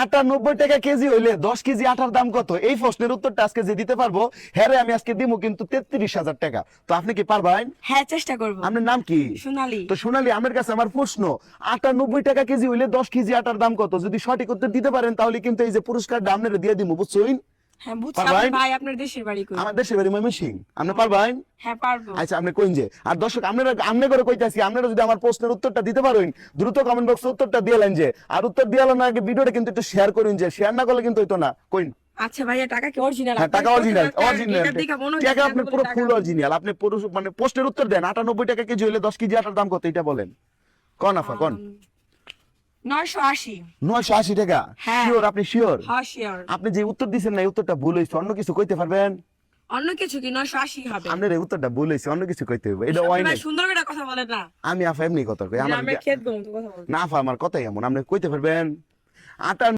আটা 90 টাকা কেজি হইলে 10 কেজি আটার দাম কত? এই প্রশ্নের উত্তরটা আজকে যে দিতে পারবো হ্যাঁ আমি আজকে দিব কিন্তু 33,000 টাকা। তো আপনি কি পারবেন? হ্যাঁ, চেষ্টা করব। আপনার নাম কি? সোনালী। তো সোনালী, আমার কাছে আমার প্রশ্ন, আটা 90 টাকা কেজি হইলে 10 কেজি আটার দাম কত? যদি সঠিক উত্তর দিতে পারেন তাহলে কিন্তু এই যে পুরস্কারটা আপনারা দিয়ে দিব, বুঝছেন? হ্যাঁ, বুঝছি। পারবেন? ভাই আপনার দেশের বাড়ি কই? আমার দেশের বাড়ি ময়মনসিংহ। আপনি পারবেন? হ্যাঁ, পারবো। আচ্ছা, আপনি কইন যে। আর দর্শক আমনে করে কইতাছি, আপনারা যদি আমার প্রশ্নের উত্তরটা দিতে পারেন দ্রুত কমেন্ট বক্সে উত্তরটা দিয়েলেন যে। আর উত্তর দিয়ালেন না আগে ভিডিওটা কিন্তু একটু শেয়ার করুন, যে শেয়ার না করলে কিন্তু হইতো না। কইন। আচ্ছা ভাইয়া, টাকা কি অরিজিনাল? হ্যাঁ, টাকা অরিজিনাল, অরিজিনাল এটার দিকে মনে হচ্ছে টাকা আপনি পুরো টাকা। ফুল অরিজিনাল। আপনি পুরো মানে প্রশ্নের উত্তর দেন, 98 টাকা কেজি হইলে 10 কেজি আটার দাম কত এটা বলেন। কোন আফা কোন? 980। 980 টাকা। হ্যাঁ। শিওর? আপনি শিওর? হ্যাঁ, শিওর। আপনি যে উত্তর দিছেন না এই উত্তরটা ভুল হইছে, অন্য কিছু কইতে পারবেন? অন্য কিছু কি 980 হবে? আপনার এই উত্তরটা ভুল হইছে, অন্য কিছু কইতে হবে, এটা ওয়াই ভাই নাই। সুন্দর করে কথা বলেন না। আমি আফা এমনি কথা কই, আমার গ্রামের ক্ষেত গো মতো কথা বলেন। না আফা আমার কথাই এমন, আপনি কইতে পারবেন? আটা